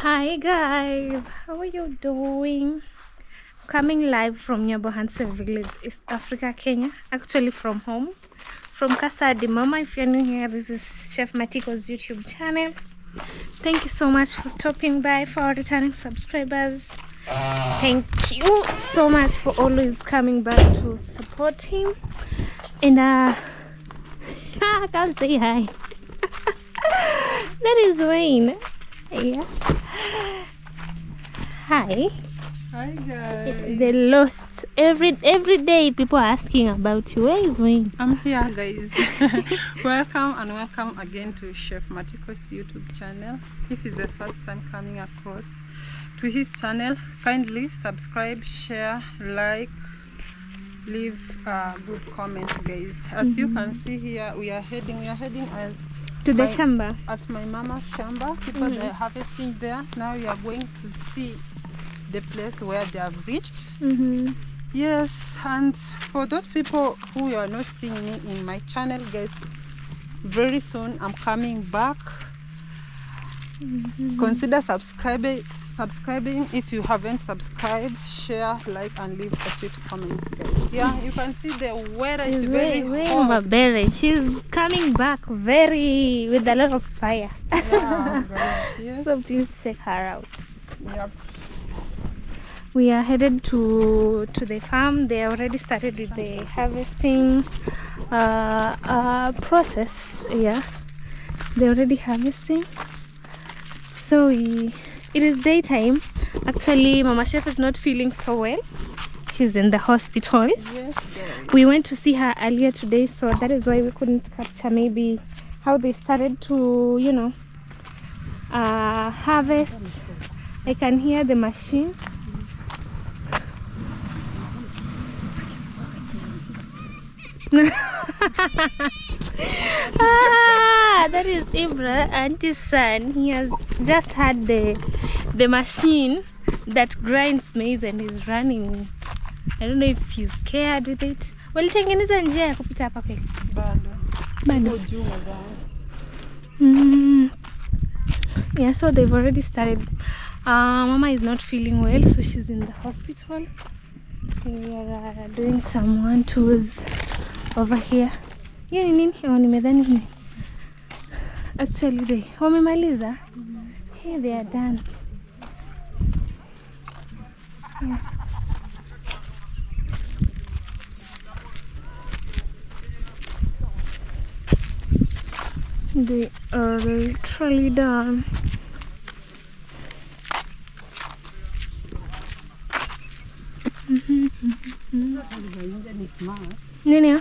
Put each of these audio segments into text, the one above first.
Hi guys, how are you doing? Coming live from Nyabohanse village, East Africa, Kenya. Actually from home, from Kasadi Mama. If you're new here, this is Chef Matiko's YouTube channel. Thank you so much for stopping by. For our returning subscribers, thank you so much for always coming back to support him. And come say hi. That is Wayne. Yeah. Hi. Hi guys. They lost every day. People are asking about you. Where is Wayne? I'm here, guys. welcome again to Chef Matiko's YouTube channel. If it's the first time coming across to his channel, kindly subscribe, share, like, leave a good comment, guys. As you can see here, we are heading To the shamba. At my mama's shamba. People they are harvesting there. Now we are going to see the place where they have reached. Yes, and for those people who are not seeing me in my channel, guys, very soon I'm coming back. Consider subscribing if you haven't subscribed. Share, like, and leave a sweet comment, guys. Yeah, you can see the weather is very hot. She's coming back with a lot of fire. Yeah, yes. So please check her out. Yep. We are headed to the farm. They already started with the harvesting process. Yeah, they're already harvesting. So it is daytime. Actually, Mama Chef is not feeling so well. She's in the hospital. Yes, guys. We went to see her earlier today, so that is why we couldn't capture maybe how they started to, harvest. I can hear the machine. That is Ibra, Auntie's son. He has just had the machine that grinds maize and is running. I don't know if he's scared with it. Walitengeneza njia ya kupita hapa kweli? Bado. Yeah, so they've already started. Mama is not feeling well, so she's in the hospital. We are doing some 1-2s over here. Hiyo ni nini? Nimedhani ni. Actually they wamemaliza. Hey, they are done. Yeah. They are literally done. Nini?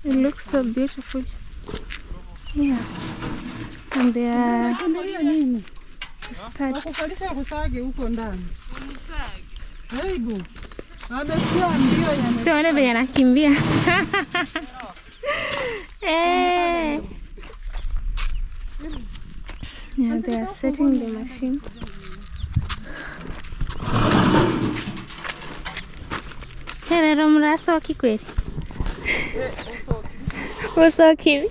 It looks so beautiful. Yeah. And they are started. Tuone vile anakimbia. Hey. Yeah, they are setting the machine. Hello, mraso kikweli. Usoki.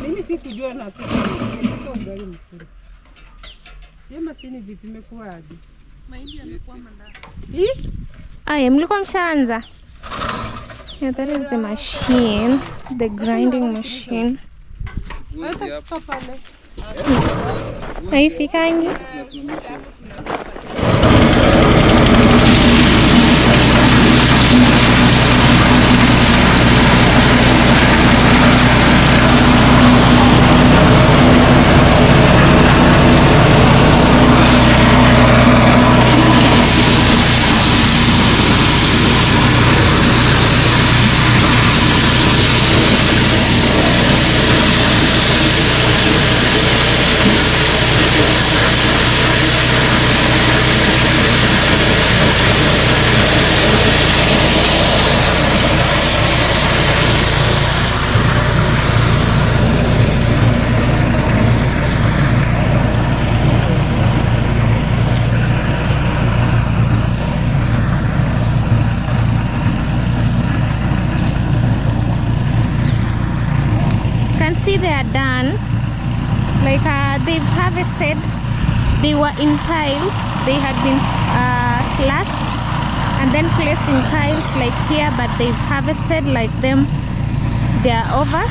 Mimi sikujua na hiyo mashini vipi imekuwaje? Mahindi yamekuwa mandani. Aya, mlikuwa mshaanza? Yeah, that is the machine, the grinding machine. Haifikangi? they've harvested, they were in piles. They had been slashed and then placed in piles like here, but they've harvested like them. They are over.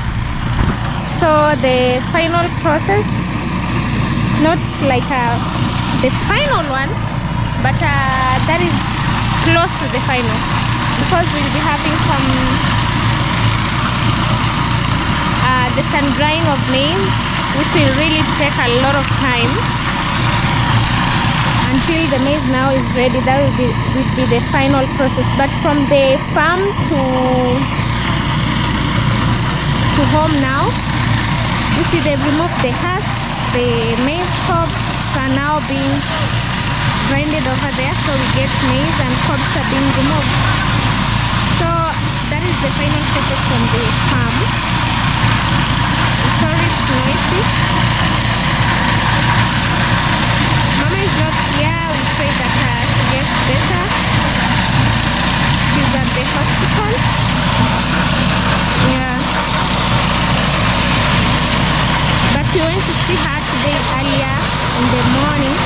So the final process, not like the final one, but that is close to the final, because we'll be having some the sun drying of maize, which will really take a lot of time until the maize now is ready. That will be the final process. But from the farm to home now, you see they've removed the husk. The maize cobs are now being grinded over there, so we get maize and cobs are being removed. So that is the final process from the farm. Sorry, it's noisy. Mama is not here. We pray that she gets better. She's at the hospital. Yeah. But we went to see her today earlier in the morning.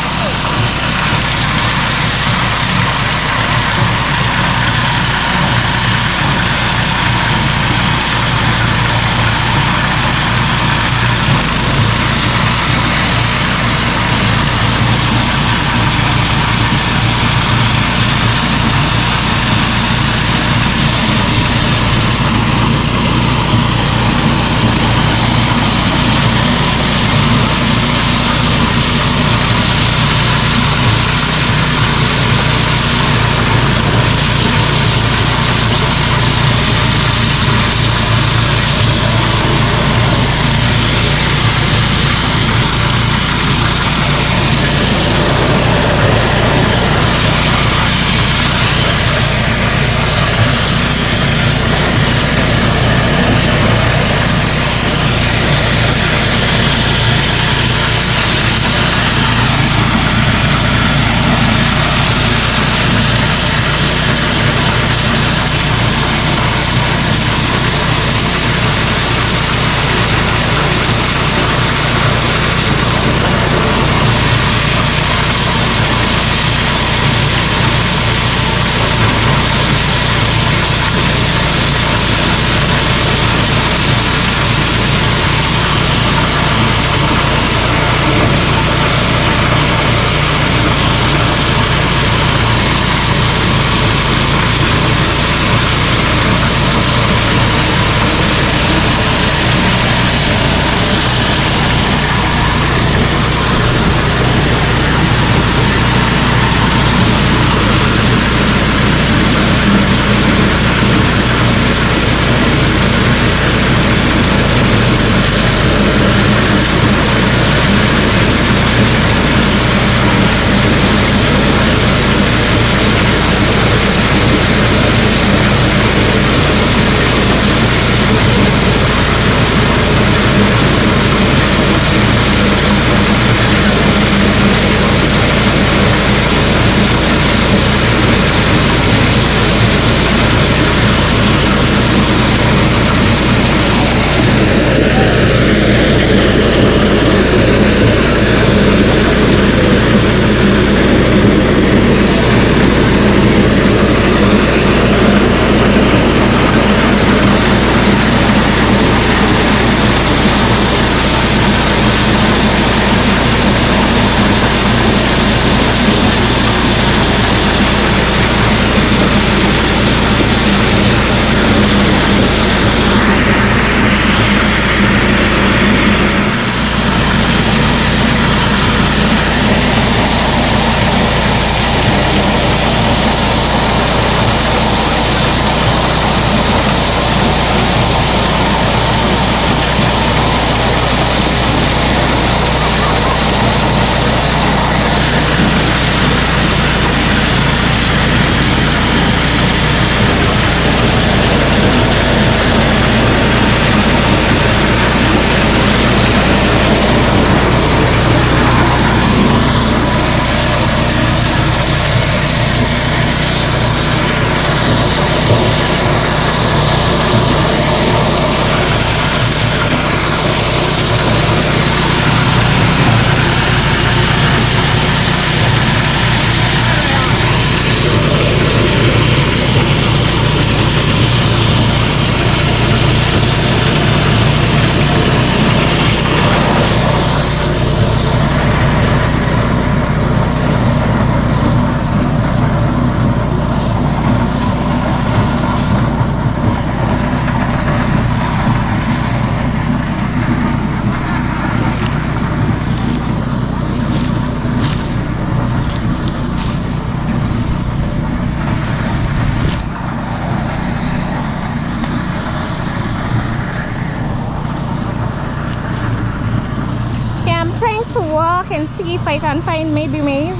see if I can find maybe maize.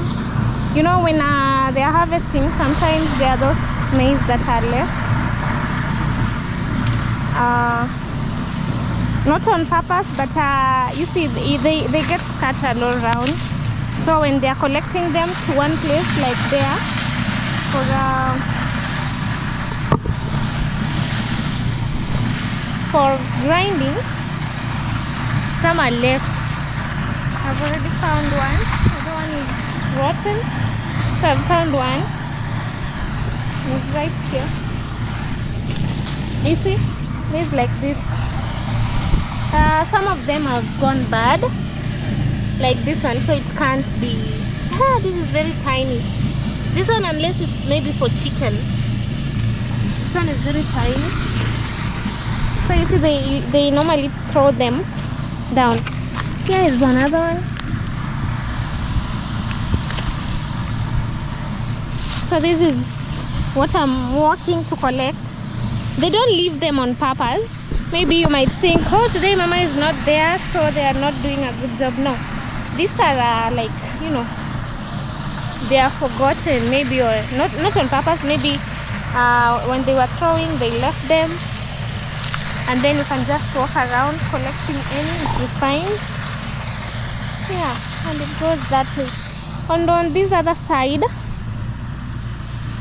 You know, when they are harvesting, sometimes there are those maize that are left. Not on purpose, but you see, they get scattered all around. So when they are collecting them to one place, like there, for grinding, some are left. I've already found one. The other one is rotten, so I've found one. It's right here. You see, it's like this. Some of them have gone bad, like this one, so it can't be. This is very tiny. This one, unless it's maybe for chicken. This one is very tiny. So you see, they normally throw them down. Here is another one. So this is what I'm walking to collect. They don't leave them on purpose. Maybe you might think, oh, today mama is not there, so they are not doing a good job. No, these are like, you know, they are forgotten, maybe, or not on purpose. Maybe when they were throwing, they left them, and then you can just walk around collecting any if you find. Yeah, and it goes that way. And on this other side,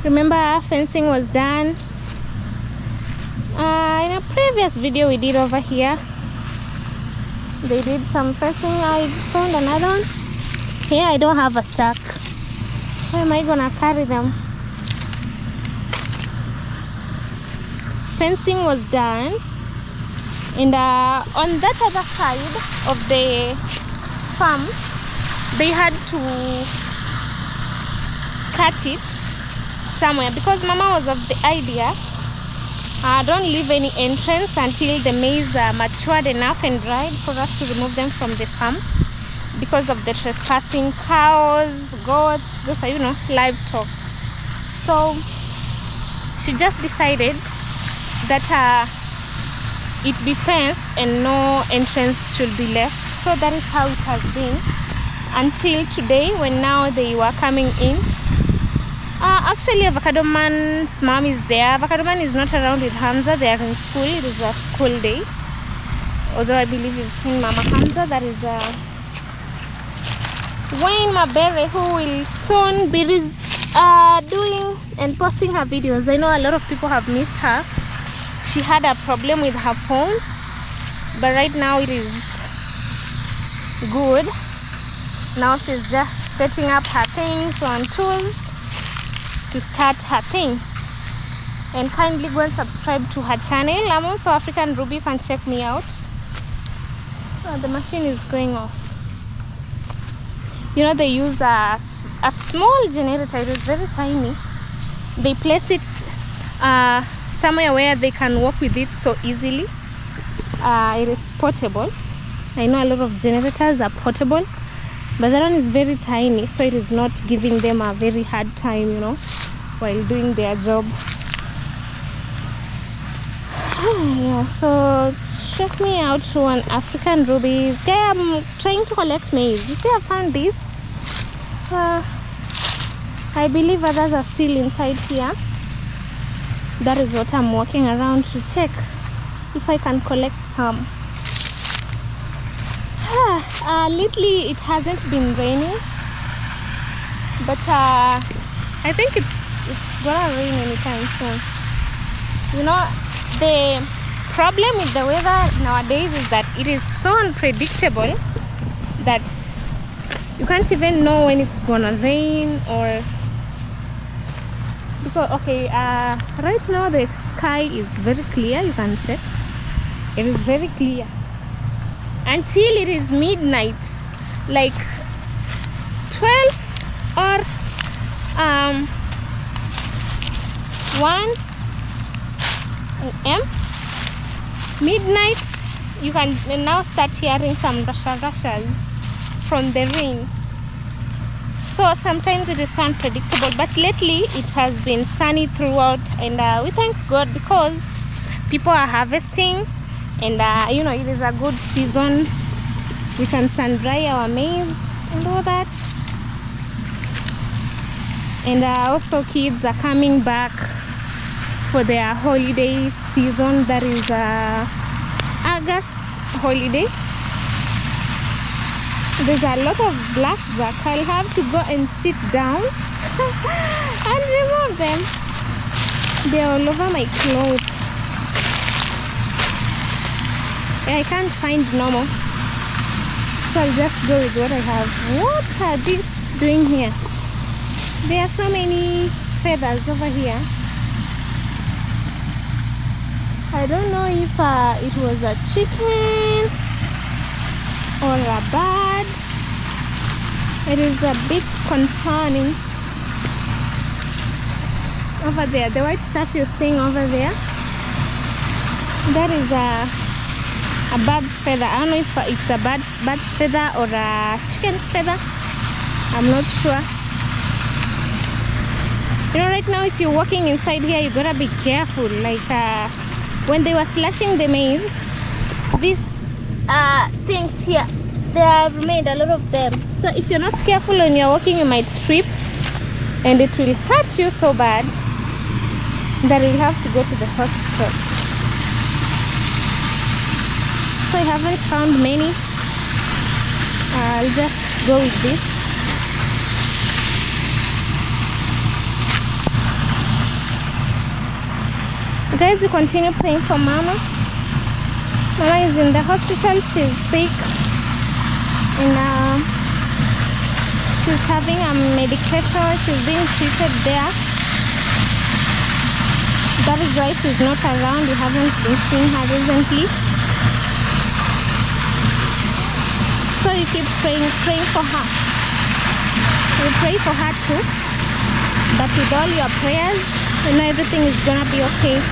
remember, fencing was done. In a previous video we did over here, they did some fencing. I found another one. Here I don't have a sack. How am I gonna carry them? Fencing was done, and on that other side of the farm, they had to cut it somewhere because mama was of the idea, don't leave any entrance until the maize are matured enough and dried for us to remove them from the farm because of the trespassing cows, goats, those are, you know, livestock. So she just decided that it be fenced and no entrance should be left. So that is how it has been until today, when now they were coming in. Actually, Avocado Man's mom is there. Avocado Man is not around with Hamza. They are in school. It is a school day. Although I believe you've seen Mama Hamza. That is Wayne Mabere, who will soon be doing and posting her videos. I know a lot of people have missed her. She had a problem with her phone, but right now it is good. Now she's just setting up her things on tools to start her thing. And kindly go and subscribe to her channel. I'm also African Ruby. You can check me out. The machine is going off. You know, they use a small generator. It is very tiny. They place it somewhere where they can work with it so easily. It is portable. I know a lot of generators are portable, but that one is very tiny, so it is not giving them a very hard time, you know, while doing their job. Yeah, so check me out to an African Ruby. Okay, I'm trying to collect maize. You see, I found this. I believe others are still inside here. That is what I'm walking around to check if I can collect some. Lately it hasn't been raining, but I think it's gonna rain anytime soon. You know, the problem with the weather nowadays is that it is so unpredictable that you can't even know when it's gonna rain. Or because right now the sky is very clear. You can check, it is very clear until it is midnight, like 12 or 1 a.m. midnight. You can now start hearing some rushes from the rain. So sometimes it is unpredictable, but lately it has been sunny throughout, and we thank God because people are harvesting, and you know, it is a good season. We can sun dry our maize and all that. And also kids are coming back for their holiday season, that is August holiday. There's a lot of blackjack. I'll have to go and sit down and remove them. They're all over my clothes. I can't find normal, so I'll just go with what I have. What are these doing here? There are so many feathers over here. I don't know if it was a chicken or a bird. It is a bit concerning. Over there, the white stuff you're seeing over there, that is a bird's feather. I don't know if it's a bird's feather or a chicken's feather. I'm not sure. You know, right now if you're walking inside here, you gotta be careful. Like when they were slashing the maize, these things here, they have made a lot of them. So if you're not careful when you're walking, you might trip and it will hurt you so bad that you'll have to go to the hospital. So I haven't found many. I'll just go with this. Guys, we continue praying for Mama. Mama is in the hospital. She's sick, and she's having a medication. She's being treated there. That is why she's not around. We haven't been seeing her recently. So you keep praying for her. We pray for her too. But with all your prayers, you know everything is gonna be okay.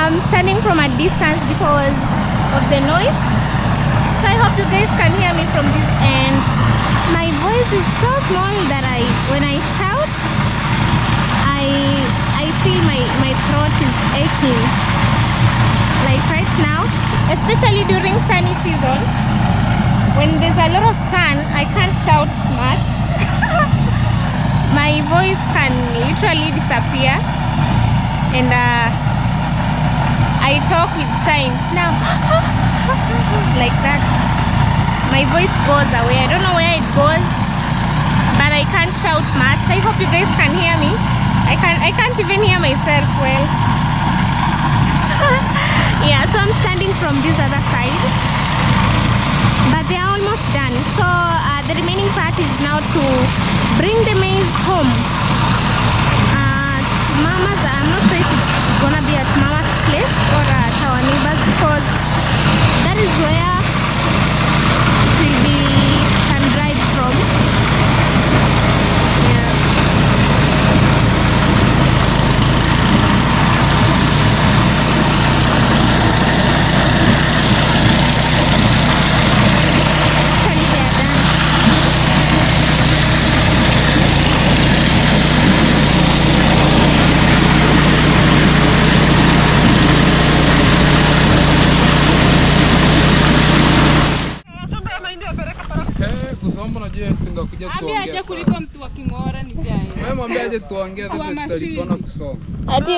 I'm standing from a distance because of the noise. So I hope you guys can hear me from this end. My voice is so small that when I shout, I feel my throat is aching. Like right now, especially during sunny season, when there's a lot of sun, I can't shout much. My voice can literally disappear, and I talk with signs now. Like that. My voice goes away. I don't know where it goes, but I can't shout much. I hope you guys can hear me. I can't even hear myself well. Yeah, so I'm standing from this other side, but they are almost done. So the remaining part is now to bring the maize home. Mama's, I'm not sure if it's gonna be at Mama's place or at our neighbors, because that is where it will be sun-dried from. Yeah. Actually, they are done. Ambia aje kulipa mtu wa King'ora ni gani? Wewe mwambie aje tuongee vile tutalipana kusoma. Ati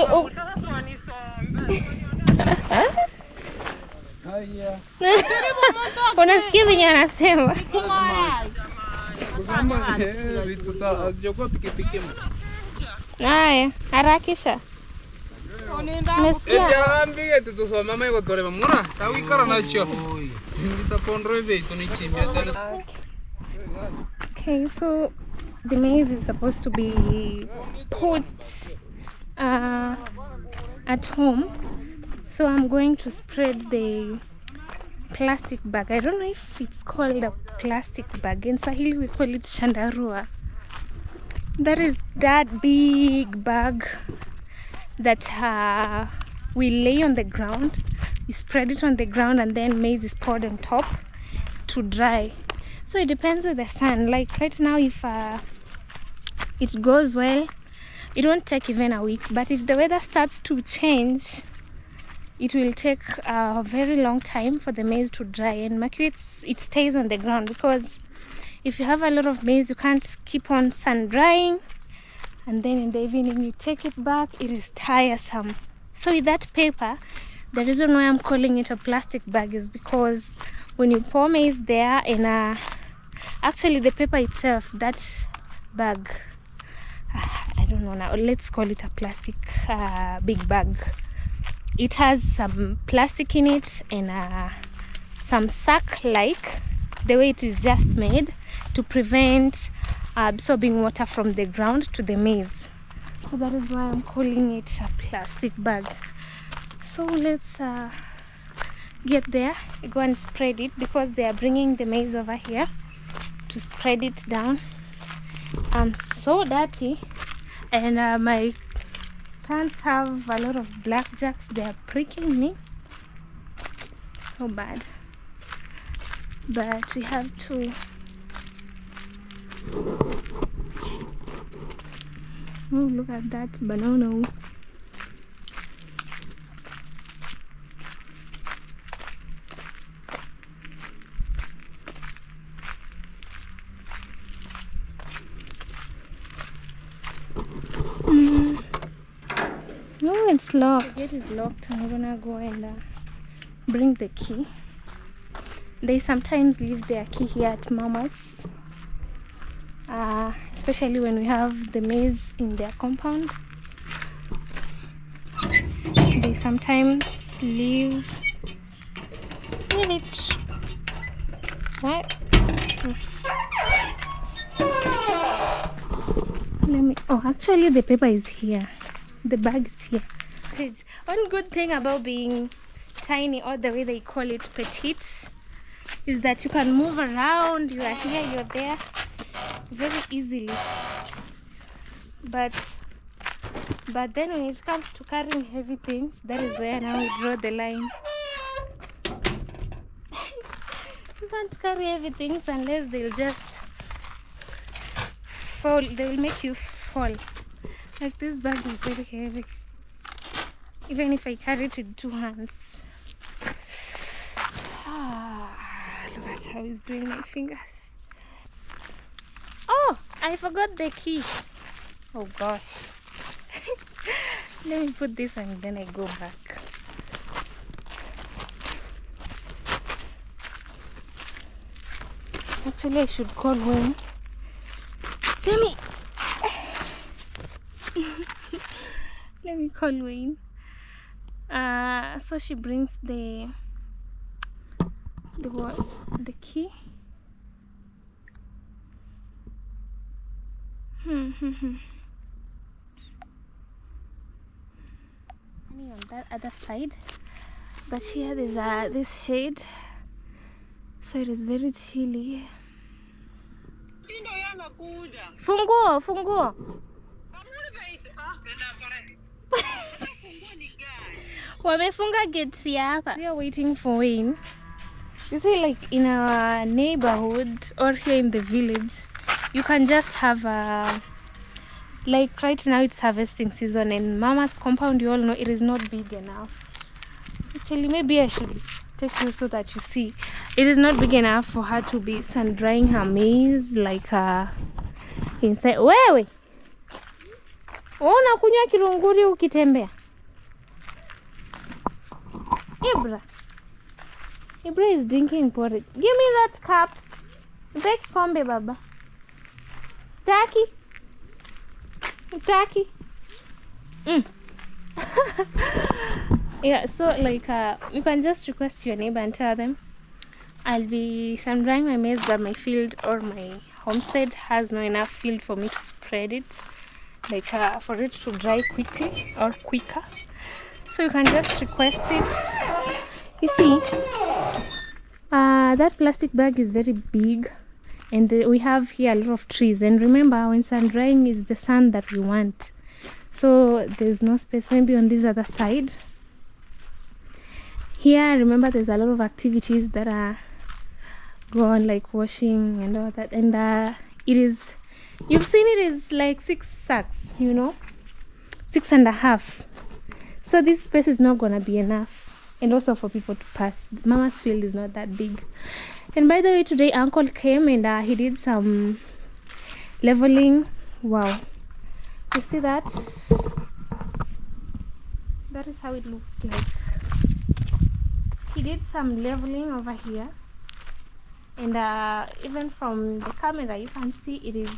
Haya. unasikia venye anasema? Kusoma vitu tutajokuwa pikipiki. Haya, harakisha. Umesikia? Etiambie tutusoma mama yako tole mwana. Tawikara nacho. Nitakondroe vitu nichimbia tena. Okay, so the maize is supposed to be put at home. So I'm going to spread the plastic bag. I don't know if it's called a plastic bag. In Swahili we call it shandarua. That is that big bag that we lay on the ground. We spread it on the ground and then maize is poured on top to dry. So it depends with the sun. Like right now, if it goes well, it won't take even a week. But if the weather starts to change, it will take a very long time for the maize to dry. And Matiko, it stays on the ground, because if you have a lot of maize, you can't keep on sun drying, and then in the evening you take it back. It is tiresome. So with that paper, the reason why I'm calling it a plastic bag is because when you pour maize there, and actually the paper itself, that bag, I don't know now, let's call it a plastic big bag. It has some plastic in it and some sack, like the way it is just made to prevent absorbing water from the ground to the maize. So that is why I'm calling it a plastic bag. So let's get there, go and spread it, because they are bringing the maize over here to spread it down. I'm so dirty, and my pants have a lot of blackjacks. They are pricking me so bad, but we have to. Oh, look at that banana. No, it's locked. The gate is locked. I'm gonna go and bring the key. They sometimes leave their key here at Mama's, especially when we have the maize in their compound. They sometimes leave it. What? Let me. Oh, actually, the paper is here. The bag is here. One good thing about being tiny, or the way they call it petite, is that you can move around. You are here, you're there, very easily. But But then when it comes to carrying heavy things, that is where now we draw the line. You can't carry heavy things unless they'll just fall. They will make you fall. Like this bag is very heavy. Even if I carry it with 2 hands. Look at how he's doing my fingers. Oh, I forgot the key. Oh gosh. Let me put this and then I go back. Actually, I should call Wayne. Let me call Wayne. So she brings the key. On that other side, but here there's this shade, so it is very chilly. Funguo. Wamefunga gate hapa. We are waiting for Wayne. You see, like in our neighborhood or here in the village, you can just have like right now it's harvesting season, and Mama's compound, you all know, it is not big enough. Actually, maybe I should take you so that you see. It is not big enough for her to be sun drying her maize like inside. Wewe unakunywa kirunguri ukitembea? Ibra is drinking porridge. Give me that cup. Take kombe, baba. Taki. Yeah, so like you can just request your neighbor and tell them I'll be sun drying my maize, but my field or my homestead has not enough field for me to spread it, like for it to dry quickly or quicker. So you can just request it. You see, that plastic bag is very big, and we have here a lot of trees, and remember, when sun drying is the sun that we want, so there's no space. Maybe on this other side here, remember, there's a lot of activities that are going, like washing and all that, and it is, you've seen, it is like 6 sacks, you know, 6.5. So this space is not gonna be enough, and also for people to pass. Mama's field is not that big. And by the way, today Uncle came and he did some leveling. Wow, you see that? That is how it looks like. He did some leveling over here, and even from the camera you can see it is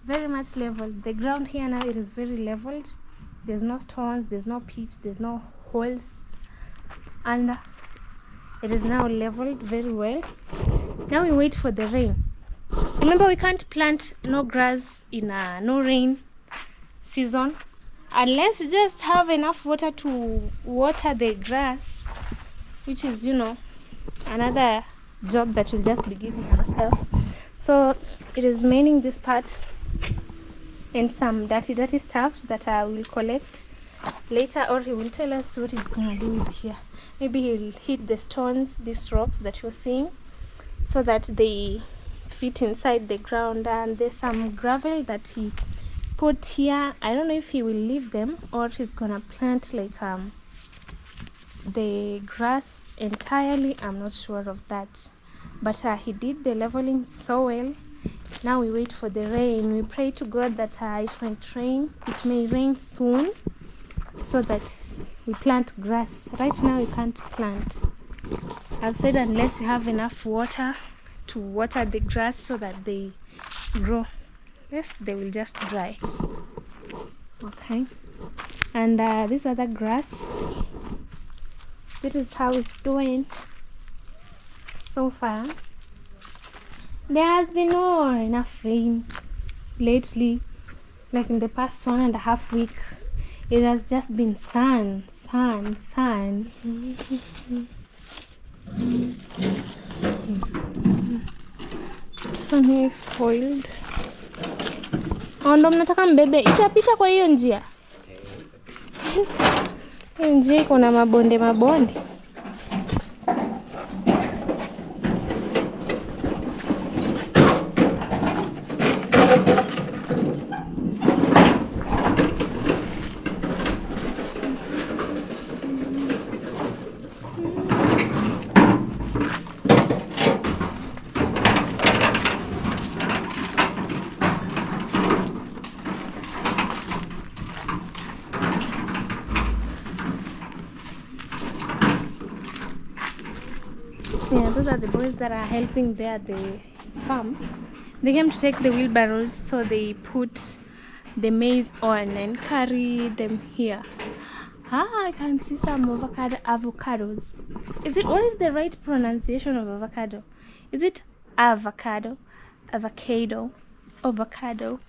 very much leveled. The ground here now, it is very leveled. There's no stones, there's no pitch, there's no holes, and it is now leveled very well. Now we wait for the rain. Remember, we can't plant no grass in no rain season unless you just have enough water to water the grass, which is, you know, another job that will just be giving yourself. So it is maining this part and some dirty stuff that I will collect later, or he will tell us what he's gonna do with here. Maybe he'll hit the stones, these rocks that you're seeing, so that they fit inside the ground. And there's some gravel that he put here. I don't know if he will leave them or he's gonna plant like the grass entirely. I'm not sure of that, but he did the leveling so well. Now we wait for the rain. We pray to God that it may rain soon, so that we plant grass. Right now we can't plant. I've said unless you have enough water to water the grass so that they grow. Yes, they will just dry. Okay. And this other grass, this is how it's doing so far. There has been no enough rain lately. Like in the past 1.5 weeks, it has just been sun. Sun is spoiled. Ndo mnataka mbebe itapita kwa hiyo njia. Nje kuna mabonde mabonde. Yeah, those are the boys that are helping there at the farm. They came to take the wheelbarrows, so they put the maize on and carry them here. I can see some avocados. What is the right pronunciation of avocado? Is it avocado, avocado, avocado?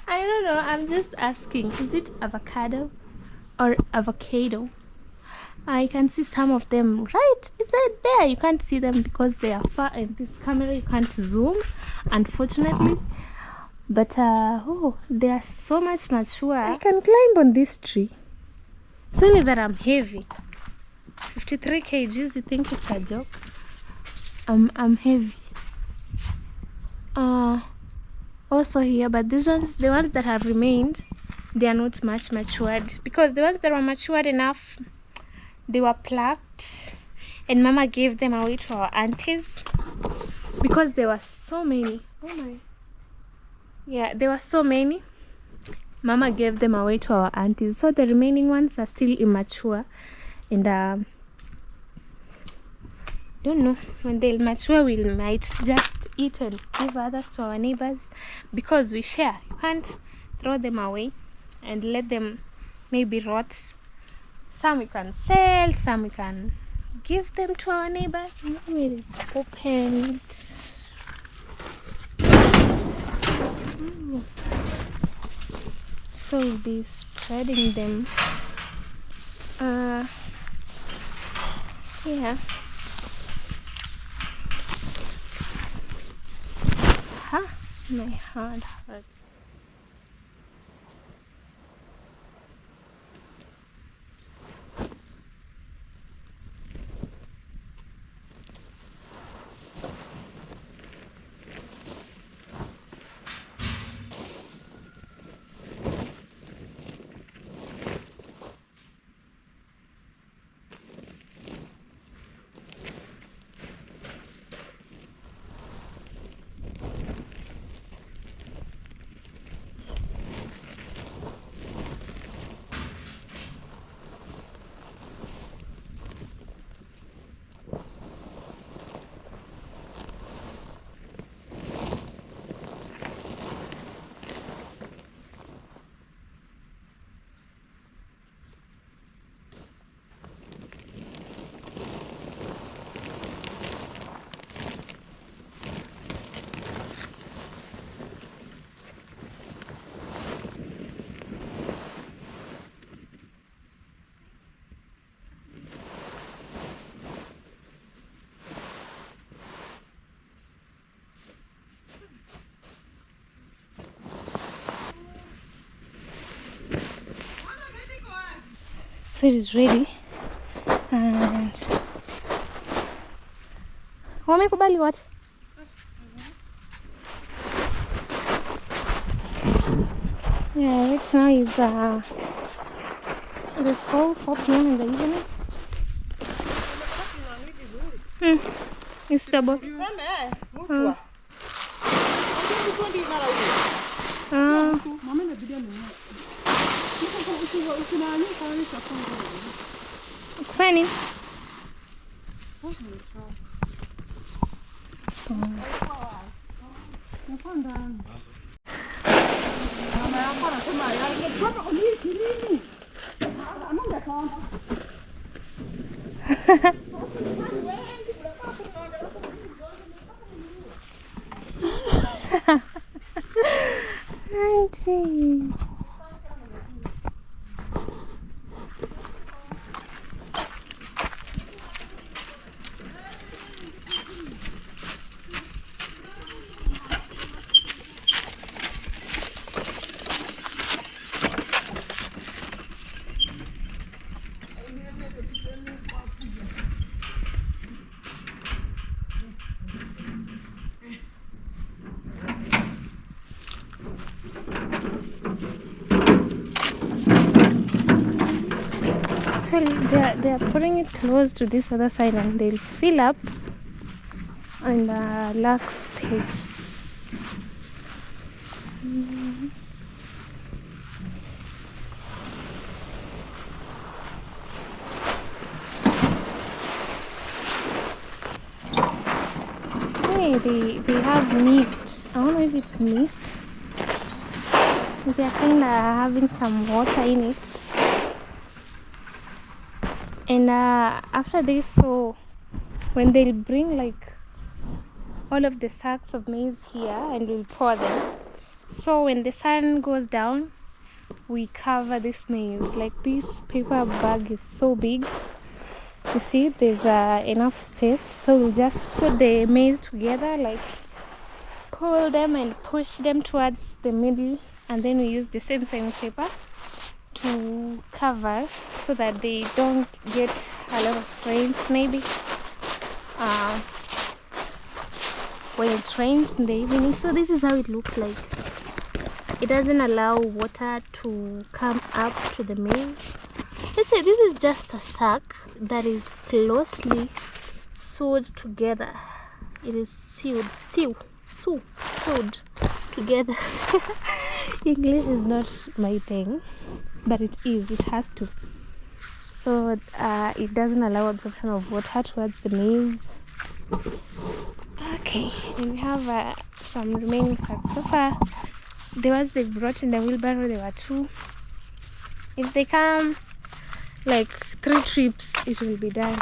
I don't know, I'm just asking. Is it avocado or avocado? I can see some of them right inside there. You can't see them because they are far in this camera. You can't zoom, unfortunately. But oh, they are so much mature. I can climb on this tree. It's only that I'm heavy. 53 kgs. You think it's a joke? I'm heavy. Also here, but these ones, the ones that have remained, they are not much matured, because the ones that were matured enough, they were plucked and Mama gave them away to our aunties because there were so many. Oh my. Yeah, there were so many. Mama gave them away to our aunties, so the remaining ones are still immature, and don't know, when they'll mature we might just eat and give others to our neighbors, because we share. You can't throw them away and let them maybe rot. Some we can sell, some we can give them to our neighbors. It is opened. So we'll be spreading them. Yeah. My hand hurts. So it is ready, and wamekubali what? Yeah, right now is it is 4 p.m. in the evening. It's double. Funny. Auntie. Actually, they are putting it close to this other side, and they'll fill up and lack space. Hey, they have mist. I don't know if it's mist. They are kind of having some water in it. And after this, so when they'll bring like all of the sacks of maize here and we'll pour them. So when the sun goes down, we cover this maize. Like this paper bag is so big. You see, there's enough space. So we'll just put the maize together, like pull them and push them towards the middle, and then we use the same paper to cover so that they don't get a lot of rains maybe when it rains in the evening. So this is how it looks like. It doesn't allow water to come up to the maize. Let's say this is just a sack that is closely sewed together. It is sewed together. English is not my thing, but it has to. So it doesn't allow absorption of water towards the maize. Okay, and we have some remaining sacks. So far, the ones they brought in the wheelbarrow, there were 2. If they come like 3 trips, it will be done.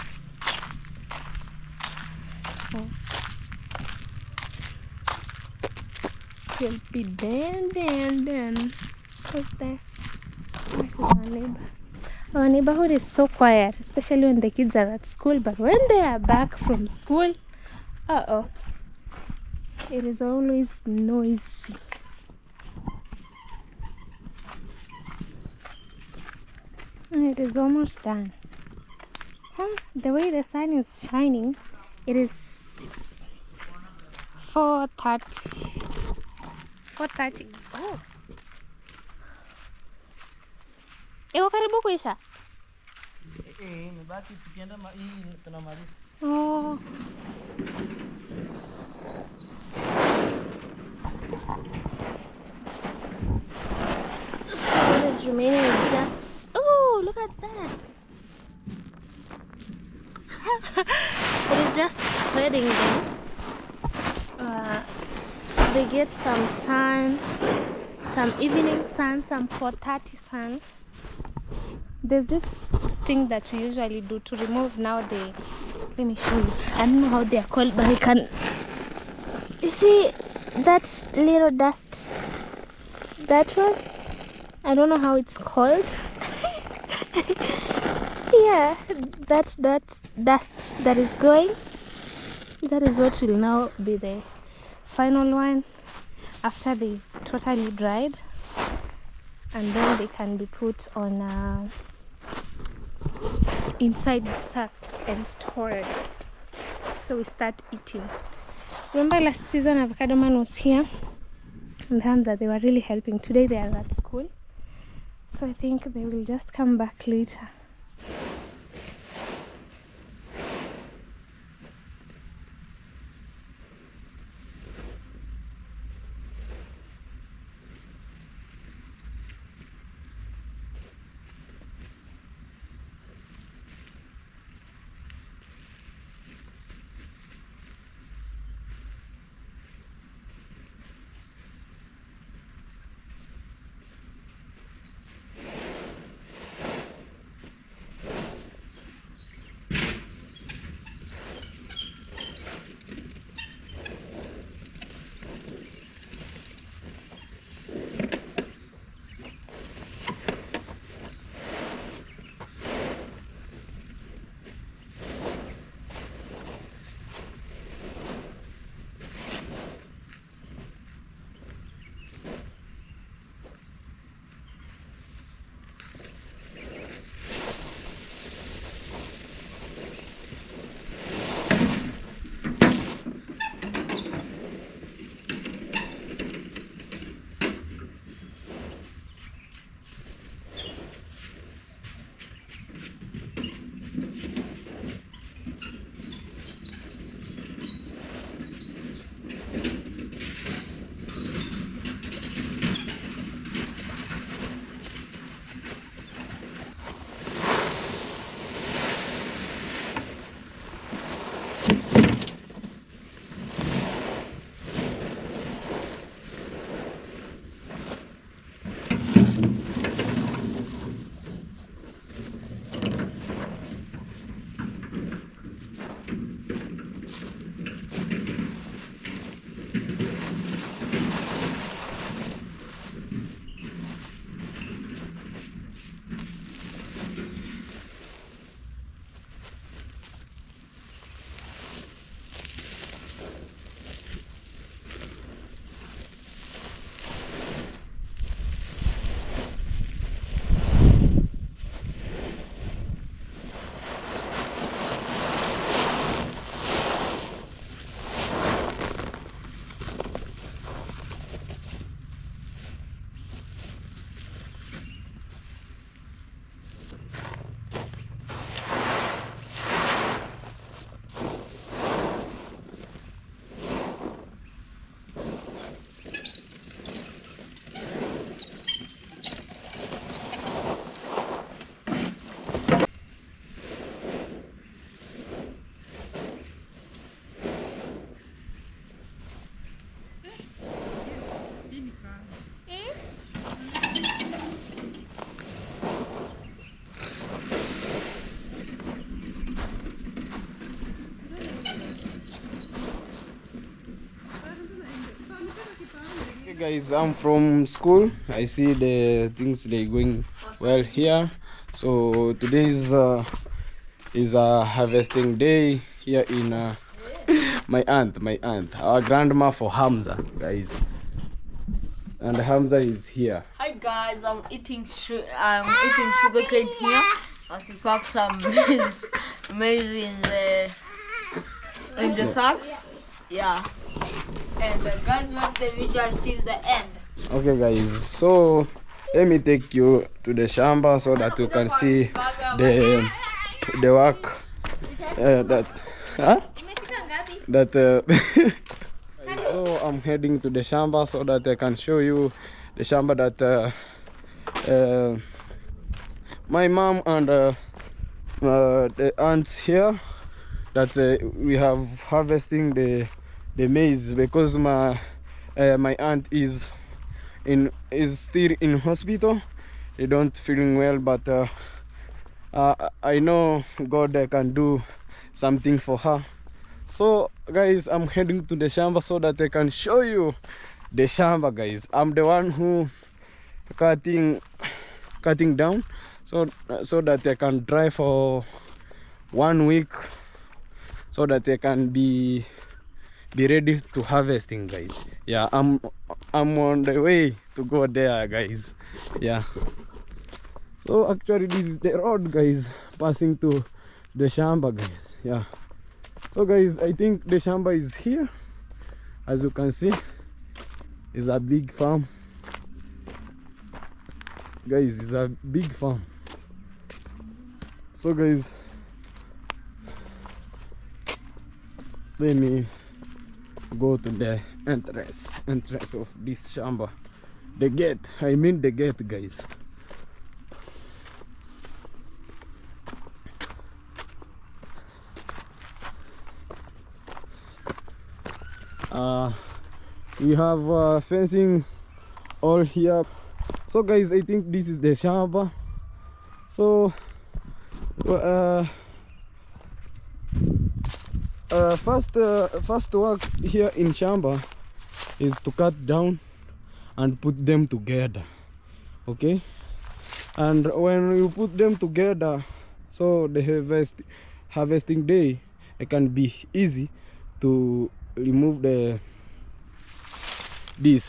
So, will be done. What's that? Where's our neighbor? Our neighborhood is so quiet, especially when the kids are at school, but when they are back from school, it is always noisy. It is almost done. The way the sun is shining, it is 4:30. 4:30. Oh. Iko karibu kuisha? Imebaki tukienda hii tunamaliza. Oh. So what is remaining is just, oh, look at that. It is just spreading them. They get some sun, some evening sun, some 4:30 sun. There's this thing that we usually do to remove now the, let me show you. I don't know how they are called, but I can, you see that little dust, that one, I don't know how it's called. Yeah, that dust that is going, that is what will now be the final one after they've totally dried, and then they can be put on inside the sacks and stored. So we start eating. Remember last season Avocado Man was here and Hamza, they were really helping. Today they are at school, so I think they will just come back later. Guys, I'm from school. I see the things they going well here. So today is a harvesting day here in my aunt, our grandma for Hamza, guys. And Hamza is here. Hi guys, I'm eating sugar cane here. As we pack some maize in the sacks. Yeah. And guys, watch the video until the end. Okay, guys. So let me take you to the shamba so that you can see the work So I'm heading to the shamba so that I can show you the shamba that my mom and the aunts here that we have harvesting the maize, because my aunt is still in hospital. They don't feeling well, but I know God can do something for her. So guys, I'm heading to the shamba so that I can show you the shamba, guys. I'm the one who cutting down so that I can dry for 1 week so that I can be ready to harvesting, guys. Yeah, I'm on the way to go there, guys. Yeah. So actually this is the road, guys, passing to the shamba, guys. Yeah. So guys, I think the shamba is here. As you can see, it's a big farm. Guys, it's a big farm. So guys, let me go to the entrance of this shamba. The gate, I mean the gate, guys. We have fencing all here. So guys, I think this is the shamba. So first work here in shamba is to cut down and put them together, okay? And when you put them together, so the harvesting day, it can be easy to remove this.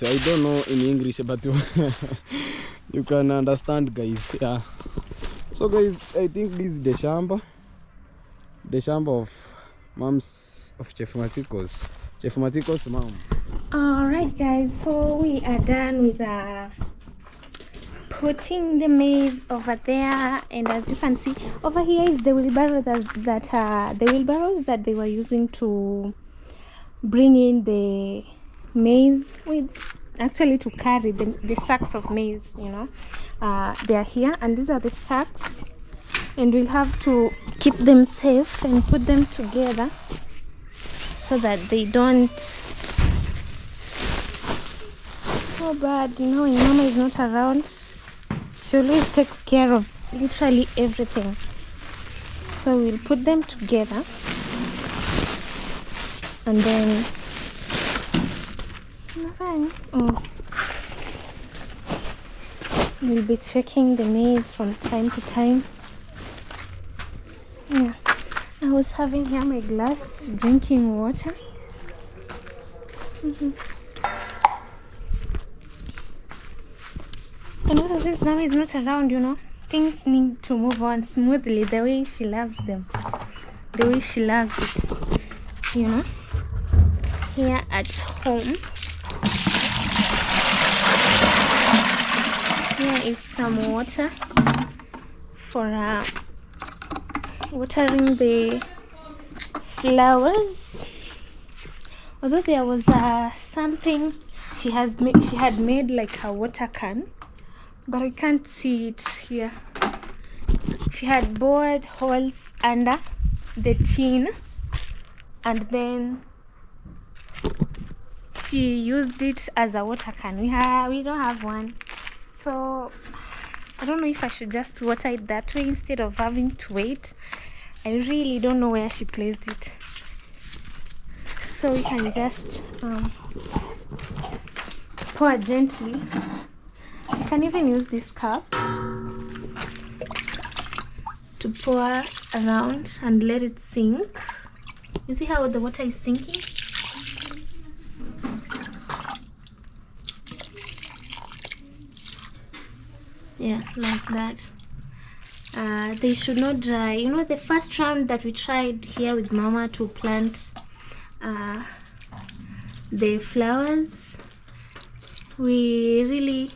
I don't know in English, but you can understand, guys. Yeah. So guys, I think this is the shamba of mom's of Chef Matiko's mom. Alright guys, so we are done with putting the maize over there, and as you can see over here is the wheelbarrow the wheelbarrows that they were using to bring in the maize with, actually to carry the sacks of maize, you know. They are here, and these are the sacks, and we'll have to keep them safe and put them together so that they don't go bad. You know, when mama is not around, she always takes care of literally everything. So we'll put them together, and then we'll be checking the maize from time to time. Yeah, I was having here my glass, drinking water. And also, since mama is not around, you know, things need to move on smoothly the way she loves them, the way she loves it, you know. Here at home, here is some water for watering the flowers. Although there was something she had made like a water can, but I can't see it here. She had bored holes under the tin, and then she used it as a water can. We don't have one, so I don't know if I should just water it that way instead of having to wait. I really don't know where she placed it, so we can just pour gently. You can even use this cup to pour around and let it sink. You see how the water is sinking? Yeah, like that. They should not dry. You know, the first round that we tried here with Mama to plant the flowers, we really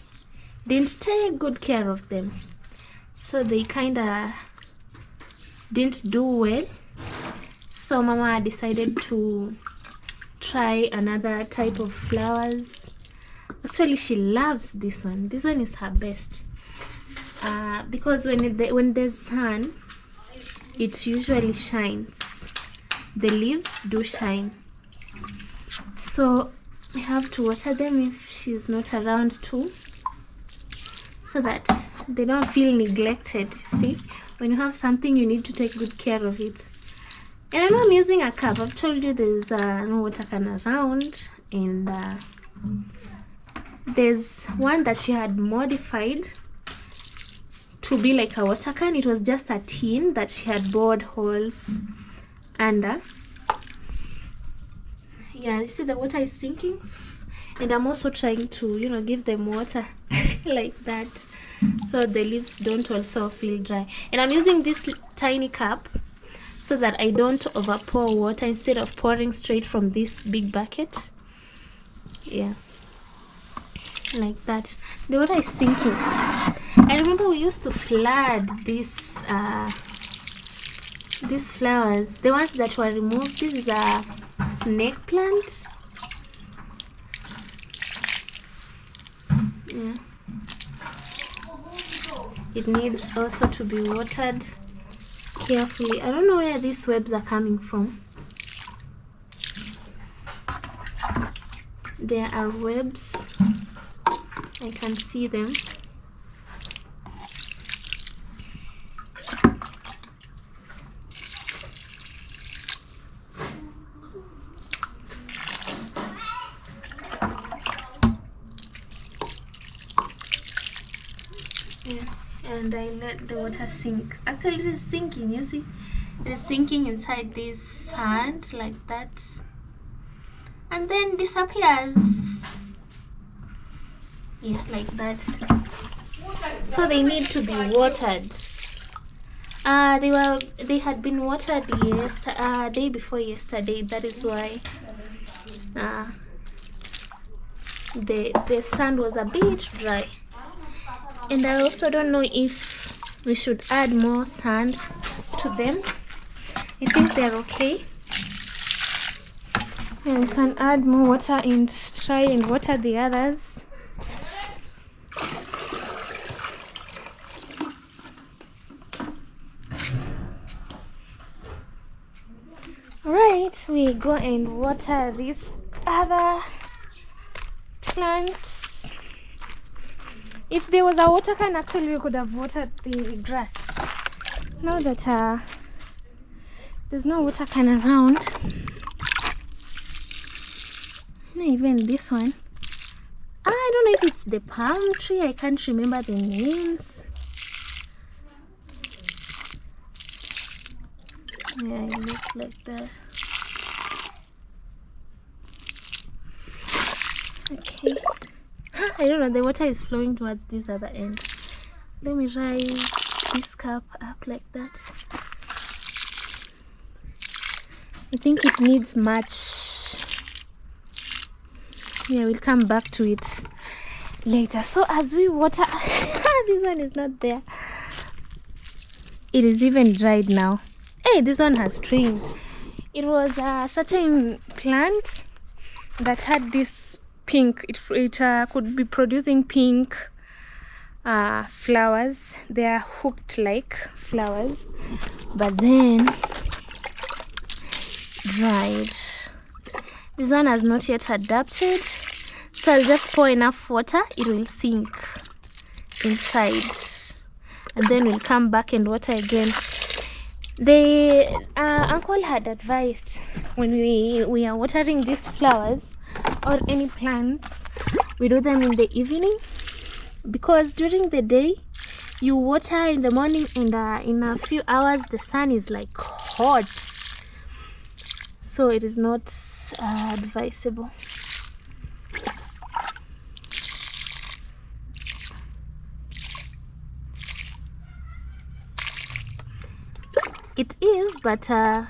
didn't take good care of them, so they kind of didn't do well. So Mama decided to try another type of flowers. Actually, she loves this one. This one is her best, because when there's sun, it usually shines. The leaves do shine, so I have to water them if she's not around too, so that they don't feel neglected. See, when you have something, you need to take good care of it. And I know I'm using a cup. I've told you there's no water can around, and there's one that she had modified to be like a water can. It was just a tin that she had bored holes under. Yeah, you see the water is sinking, and I'm also trying to, you know, give them water like that, so the leaves don't also feel dry. And I'm using this tiny cup so that I don't overpour water, instead of pouring straight from this big bucket. Yeah, like that. The water is sinking. I remember we used to flood these flowers, the ones that were removed. This is a snake plant. Yeah, it needs also to be watered carefully. I don't know where these webs are coming from. There are webs, I can see them. Yeah, and I let the water sink. Actually, it is sinking, you see? It is sinking inside this sand like that, and then disappears. Yeah, like that. So they need to be watered. They had been watered day before yesterday. That is why the sand was a bit dry. And I also don't know if we should add more sand to them. I think they're okay. And we can add more water and try and water the others. Right, we go and water these other plants. If there was a water can, actually we could have watered the grass. Now that there's no water can around, not even this one. I don't know if it's the palm tree. I can't remember the names. Yeah, it looks like that. Okay. I don't know, the water is flowing towards this other end. Let me raise this cup up like that. I think it needs much. Yeah, we'll come back to it later. So as we water, this one is not there. It is even dried now. Hey, this one has string. It was a certain plant that had this pink. It could be producing pink flowers. They are hooked like flowers, but then dried. This one has not yet adapted, so I'll just pour enough water. It will sink inside, and then we'll come back and water again. The uncle had advised when we are watering these flowers or any plants, we do them in the evening, because during the day you water in the morning, and in a few hours the sun is like hot, so it is not advisable. It is, but it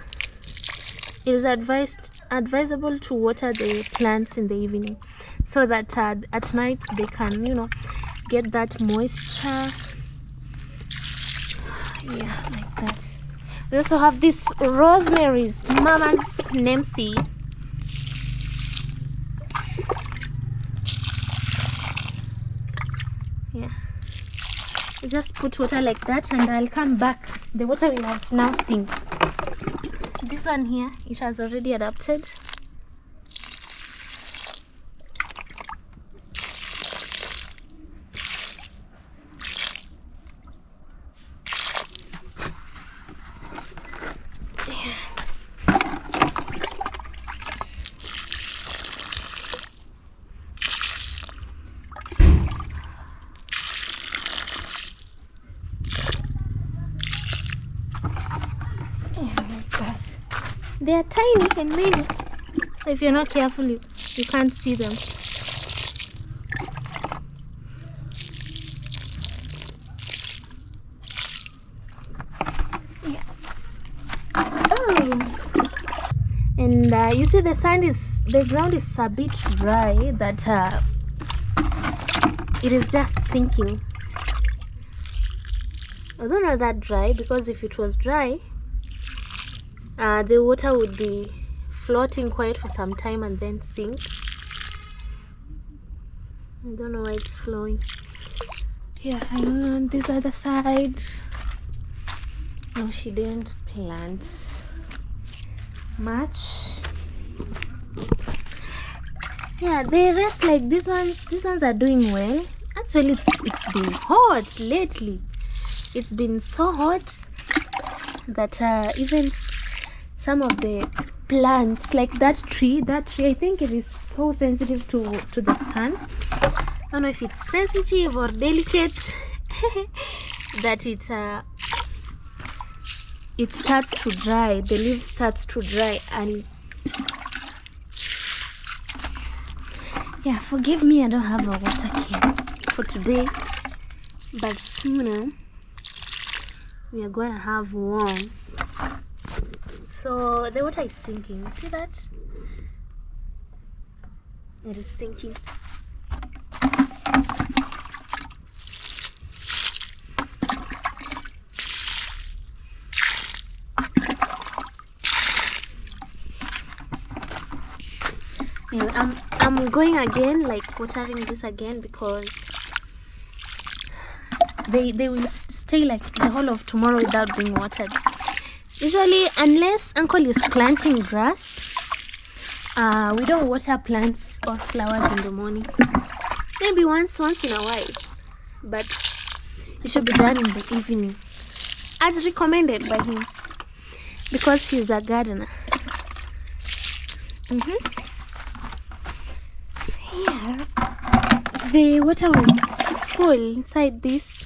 is advisable to water the plants in the evening, so that at night they can, get that moisture. Yeah, like that. We also have this rosemary's mama's namesake. Yeah, I just put water like that, and I'll come back. The water will have now sink. This one here, it has already adapted. They are tiny and many, so if you're not careful, you can't see them. Yeah. Oh, and you see the ground is a bit dry, that it is just sinking. Although not that dry, because if it was dry, the water would be floating quiet for some time and then sink. I don't know why it's flowing. Yeah, and on this other side, no, she didn't plant much. Yeah, the rest, like these ones are doing well. Actually, it's been hot lately. It's been so hot that even some of the plants, like that tree, I think it is so sensitive to the sun. I don't know if it's sensitive or delicate that it starts to dry. The leaves starts to dry, and yeah, forgive me, I don't have a water can for today, but sooner we are going to have one. So the water is sinking. You see that? It is sinking. And I'm going again, like watering this again, because they will stay like the whole of tomorrow without being watered. Usually, unless uncle is planting grass, we don't water plants or flowers in the morning. Maybe once in a while, but it should be done in the evening, as recommended by him, because he's a gardener. Yeah, the water was full inside this.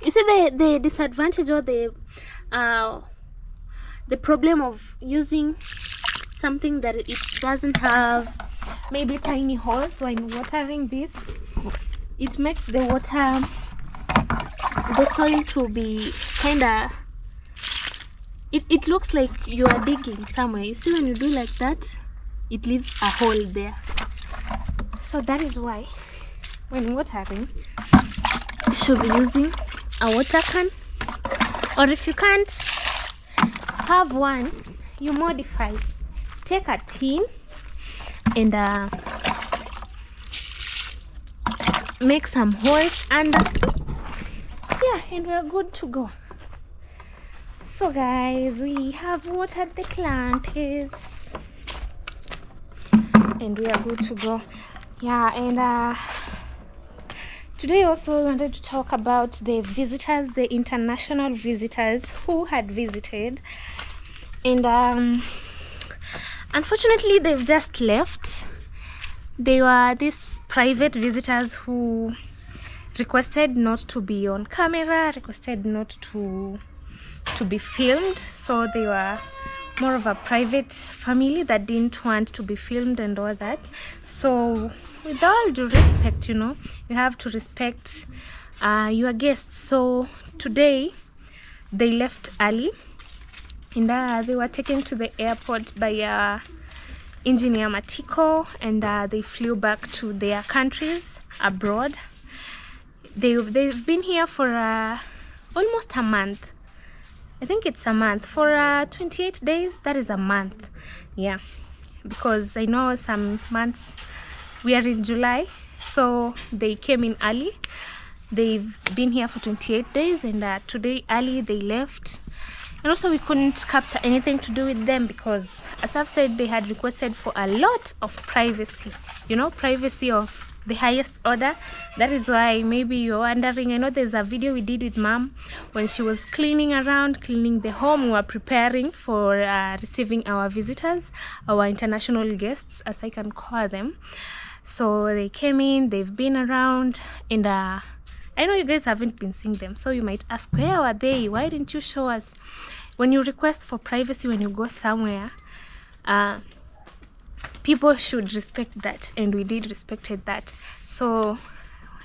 You see the disadvantage or the problem of using something that it doesn't have maybe tiny holes when watering this. It makes the soil to be kinda, it looks like you are digging somewhere. You see, when you do like that, it leaves a hole there. So that is why when watering, you should be using a water can, or if you can't have one, you modify. Take a tin and make some holes, and yeah, and we're good to go. So guys, we have watered the plants and we are good to go. Yeah, and today also I wanted to talk about the visitors, the international visitors who had visited, and unfortunately they've just left. They were these private visitors who requested not to be on camera, requested not to be filmed. So they were more of a private family that didn't want to be filmed and all that. So with all due respect, you know, you have to respect your guests. So today they left early, and they were taken to the airport by engineer Matiko, and they flew back to their countries abroad. They've been here for almost a month. I think it's a month. For 28 days, that is a month. Yeah, because I know some months, we are in July, so they came in early. They've been here for 28 days, and today early they left. And also we couldn't capture anything to do with them because, as I've said, they had requested for a lot of privacy, you know, privacy of the highest order. That is why maybe you're wondering. I know there's a video we did with mom when she was cleaning the home. We were preparing for receiving our visitors, our international guests, as I can call them. So they came in, they've been around, and I know you guys haven't been seeing them, so you might ask, where were they? Why didn't you show us? When you request for privacy when you go somewhere, people should respect that, and we did respected that. So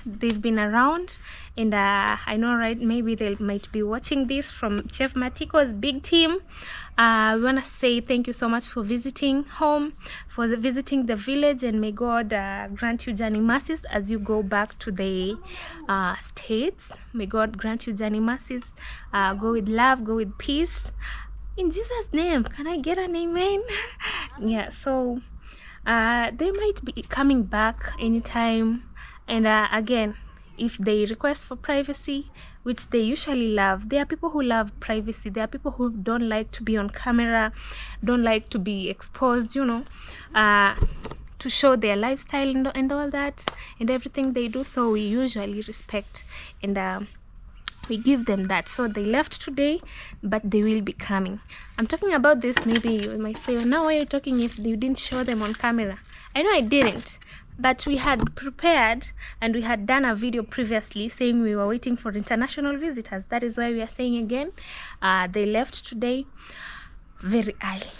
they've been around, and I know, right, maybe they might be watching this from Chef Matiko's big team. We want to say thank you so much for visiting home, for visiting the village, and may God grant you journey mercies as you go back to the States. May God grant you journey mercies. Go with love, go with peace. In Jesus' name, can I get an amen? Yeah, so they might be coming back anytime. And again, if they request for privacy, which they usually love, there are people who love privacy. There are people who don't like to be on camera, don't like to be exposed, you know, to show their lifestyle and all that and everything they do. So we usually respect and we give them that. So they left today, but they will be coming. I'm talking about this. Maybe you might say, oh, now why are you talking if you didn't show them on camera? I know I didn't, but we had prepared and we had done a video previously saying we were waiting for international visitors. That is why we are saying again, they left today very early.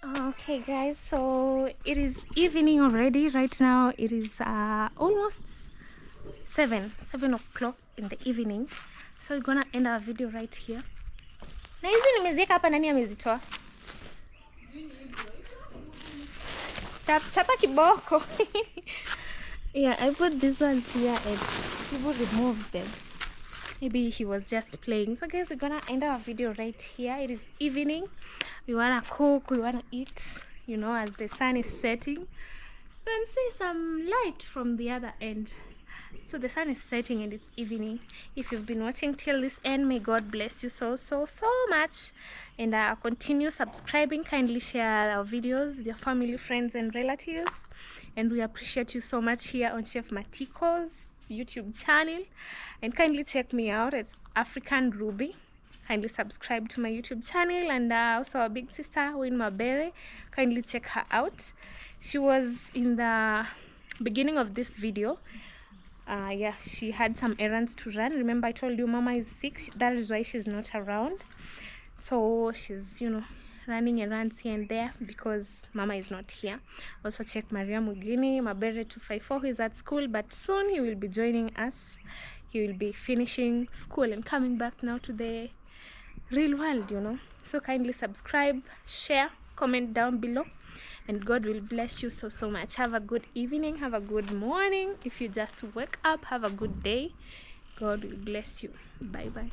Okay guys, so it is evening already. Right now it is almost 7 o'clock in the evening. So we're gonna end our video right here. Na hizi nimeziweka hapa, nani amezitoa? Chapa kiboko. Yeah, I put these ones here and people removed them. Maybe he was just playing. So guys, we're gonna end our video right here. It is evening. We wanna cook, we wanna eat, you know, as the sun is setting. You can see some light from the other end. So the sun is setting and it's evening. If you've been watching till this end, may God bless you so much, and continue subscribing. Kindly share our videos with your family, friends and relatives, and we appreciate you so much here on Chef Matiko's YouTube channel. And kindly check me out at African Ruby. Kindly subscribe to my YouTube channel, and also our big sister Win Mabere, kindly check her out. She was in the beginning of this video. Yeah, she had some errands to run. Remember I told you mama is sick, that is why she's not around. So she's, you know, running errands here and there because mama is not here. Also check Maria Mugini Mabere 254, who is at school, but soon he will be joining us. He will be finishing school and coming back now to the real world, you know. So kindly subscribe, share, comment down below, and God will bless you so much. Have a good evening, have a good morning. If you just wake up, have a good day. God will bless you. Bye bye.